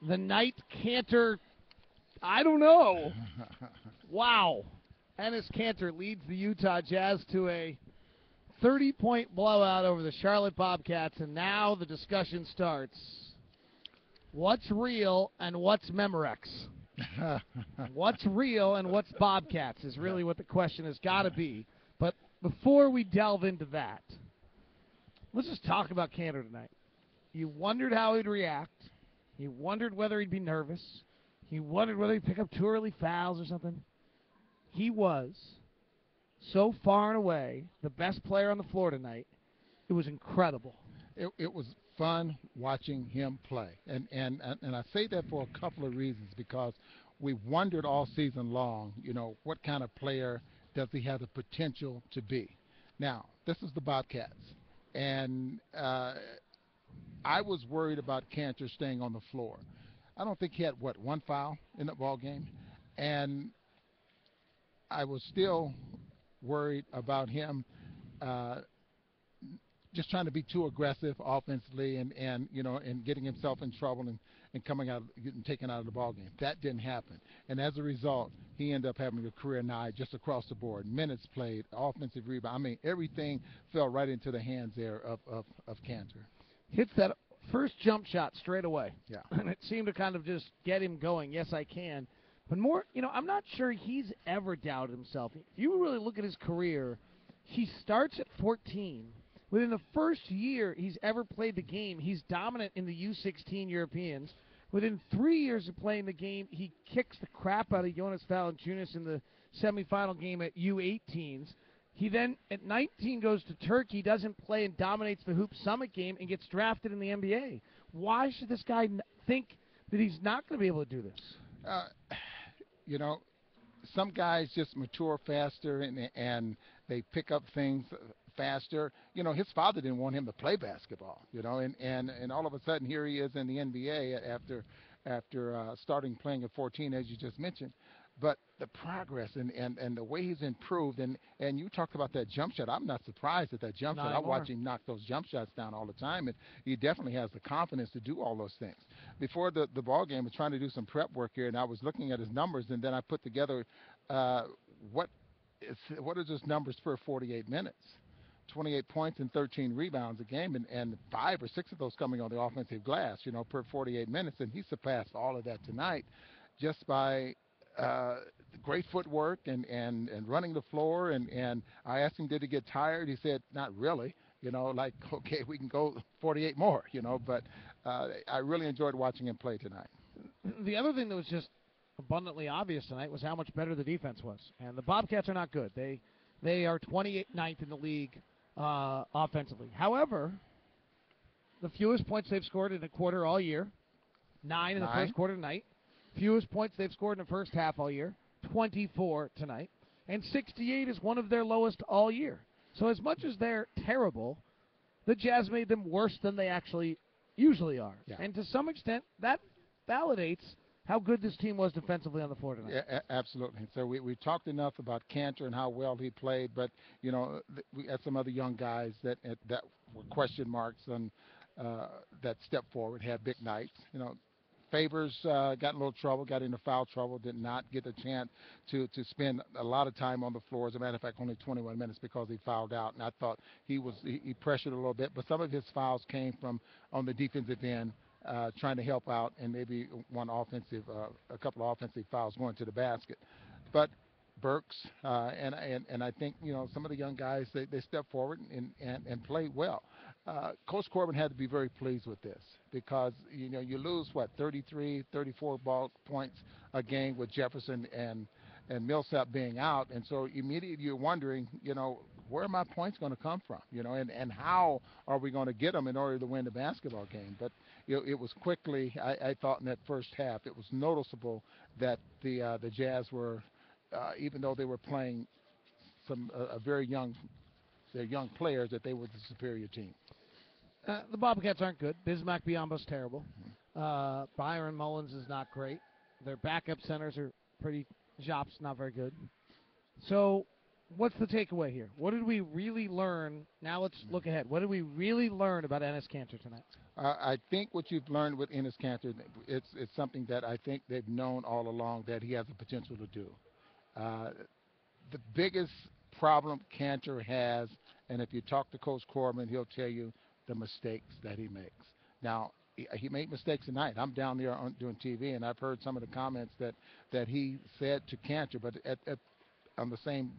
The night Kanter, I don't know. Wow. Enes Kanter leads the Utah Jazz to a 30-point blowout over the Charlotte Bobcats, and now the discussion starts. What's real and what's Memorex? What's real and what's Bobcats is really what the question has got to be. But before we delve into that, let's just talk about Kanter tonight. You wondered how he'd react. You wondered whether he'd be nervous. You wondered whether he'd pick up 2 early fouls or something. He was so far and away the best player on the floor tonight. It was incredible. It was fun watching him play. And I say that for a couple of reasons, because we wondered all season long, what kind of player does he have the potential to be. Now, this is the Bobcats. And I was worried about Kanter staying on the floor. I don't think he had, one foul in the ball game. And I was still worried about him just trying to be too aggressive offensively and getting himself in trouble and coming out, getting taken out of the ball game. That didn't happen. And as a result, he ended up having a career night just across the board. Minutes played, offensive rebound. I mean, everything fell right into the hands there of Kanter. Hits that first jump shot straight away. Yeah. And it seemed to kind of just get him going. Yes, I can. But more, I'm not sure he's ever doubted himself. If you really look at his career, he starts at 14. Within the first year he's ever played the game, he's dominant in the U16 Europeans. Within 3 years of playing the game, he kicks the crap out of Jonas Valanciunas in the semifinal game at U18s. He then, at 19, goes to Turkey, doesn't play, and dominates the Hoop Summit game and gets drafted in the NBA. Why should this guy think that he's not going to be able to do this? Some guys just mature faster and they pick up things faster. His father didn't want him to play basketball, and all of a sudden here he is in the NBA after starting playing at 14, as you just mentioned. But the progress and the way he's improved, and you talked about that jump shot. I'm not surprised at that jump shot. I watch him knock those jump shots down all the time, and he definitely has the confidence to do all those things. Before the ball game, I was trying to do some prep work here, and I was looking at his numbers, and then I put together what is his numbers per 48 minutes. 28 points and 13 rebounds a game, and 5 or 6 of those coming on the offensive glass, per 48 minutes, and he surpassed all of that tonight just by great footwork and running the floor, and I asked him, did he get tired? He said, not really, okay, we can go 48 more, but I really enjoyed watching him play tonight. The other thing that was just abundantly obvious tonight was how much better the defense was, and the Bobcats are not good. They are 29th in the league offensively. However, the fewest points they've scored in a quarter all year, 9 in the first quarter tonight. Fewest points they've scored in the first half all year, 24 tonight. And 68 is one of their lowest all year. So as much as they're terrible, the Jazz made them worse than they actually usually are. Yeah. And to some extent, that validates how good this team was defensively on the floor tonight. Yeah, absolutely. So we talked enough about Kanter and how well he played, but, we had some other young guys that were question marks and that stepped forward, had big nights. Favors got in a little trouble, got into foul trouble, did not get a chance to spend a lot of time on the floor. As a matter of fact, only 21 minutes because he fouled out, and I thought he pressured a little bit, but some of his fouls came from on the defensive end, trying to help out, and maybe a couple of offensive fouls going to the basket. But Burks and I think some of the young guys they stepped forward and played well. Coach Corbin had to be very pleased with this because you lose 33, 34 ball points a game with Jefferson and Millsap being out, and so immediately you're wondering where are my points going to come from, and how are we going to get them in order to win the basketball game. But it was quickly, I thought in that first half, it was noticeable that the Jazz were, even though they were playing very young players, that they were the superior team. The Bobcats aren't good. Bismack Biyombo's terrible. Byron Mullins is not great. Their backup centers are pretty, Jop's not very good. So what's the takeaway here? What did we really learn? Now let's look ahead. What did we really learn about Enes Kanter tonight? I think what you've learned with Enes Kanter, it's something that I think they've known all along that he has the potential to do. Uh, the biggest problem Cantor has, and if you talk to Coach Corbin, he'll tell you the mistakes that he makes. Now, he made mistakes tonight. I'm down there doing TV, and I've heard some of the comments that he said to Cantor, but on the same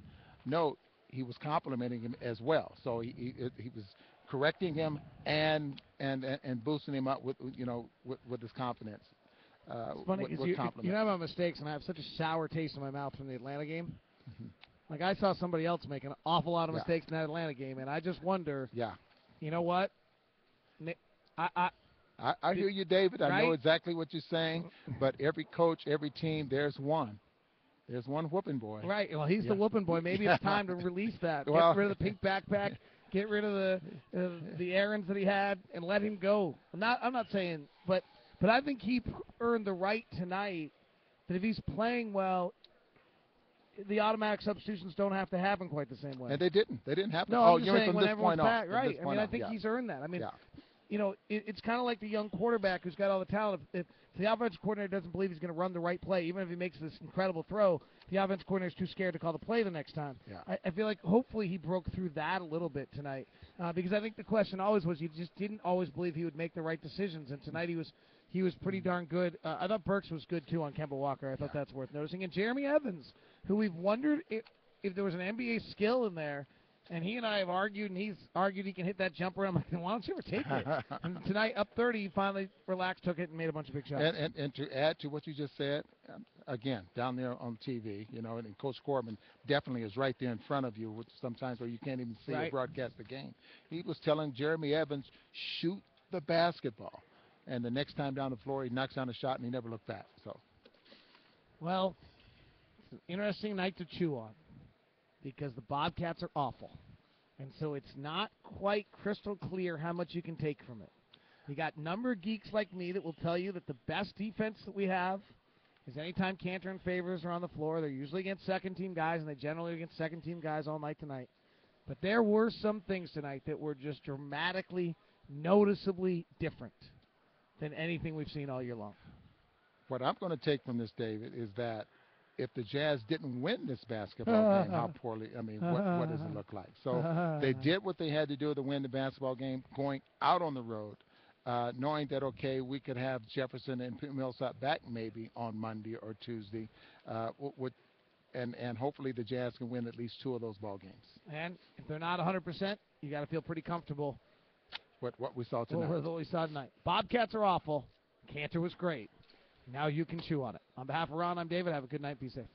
note, he was complimenting him as well. So he was correcting him and boosting him up with his confidence. It's funny because you know about mistakes, and I have such a sour taste in my mouth from the Atlanta game. Like, I saw somebody else make an awful lot of mistakes in that Atlanta game, and I just wonder, you know what? I hear you, David. I know exactly what you're saying, but every coach, every team, there's one. There's one whooping boy. Right. Well, he's the whooping boy. Maybe it's time to release that. Get rid of the pink backpack. Get rid of the errands that he had, and let him go. I'm not saying, but I think he earned the right tonight that if he's playing well, the automatic substitutions don't have to happen quite the same way. And they didn't. They didn't happen. No, I'm just saying when everyone's back. Right. I mean, I think he's earned that. I mean, it's kind of like the young quarterback who's got all the talent. If the offensive coordinator doesn't believe he's going to run the right play, even if he makes this incredible throw, the offensive coordinator is too scared to call the play the next time. Yeah. I feel like hopefully he broke through that a little bit tonight because I think the question always was you just didn't always believe he would make the right decisions, and tonight he was pretty darn good. I thought Burks was good, too, on Kemba Walker. I thought that's worth noticing. And Jeremy Evans, who we've wondered if there was an NBA skill in there, and he and I have argued, and he's argued he can hit that jumper. I'm like, why don't you ever take it? And tonight, up 30, he finally relaxed, took it, and made a bunch of big shots. And to add to what you just said, again, down there on TV, and Coach Corbin definitely is right there in front of you, which sometimes where you can't even see or broadcast the game. He was telling Jeremy Evans, shoot the basketball. And the next time down the floor, he knocks down a shot, and he never looked back. So, well, it's an interesting night to chew on because the Bobcats are awful. And so it's not quite crystal clear how much you can take from it. You got number geeks like me that will tell you that the best defense that we have is anytime Cantor and Favors are on the floor. They're usually against second-team guys, and they generally are against second-team guys all night tonight. But there were some things tonight that were just dramatically, noticeably different than anything we've seen all year long. What I'm going to take from this, David, is that if the Jazz didn't win this basketball game, how poorly, what does it look like? So they did what they had to do to win the basketball game, going out on the road, knowing that, okay, we could have Jefferson and Millsap back maybe on Monday or Tuesday, and hopefully the Jazz can win at least 2 of those ball games. And if they're not 100%, you got to feel pretty comfortable with what we saw tonight. With what we saw tonight. Bobcats are awful. Cantor was great. Now you can chew on it. On behalf of Ron, I'm David. Have a good night. Be safe.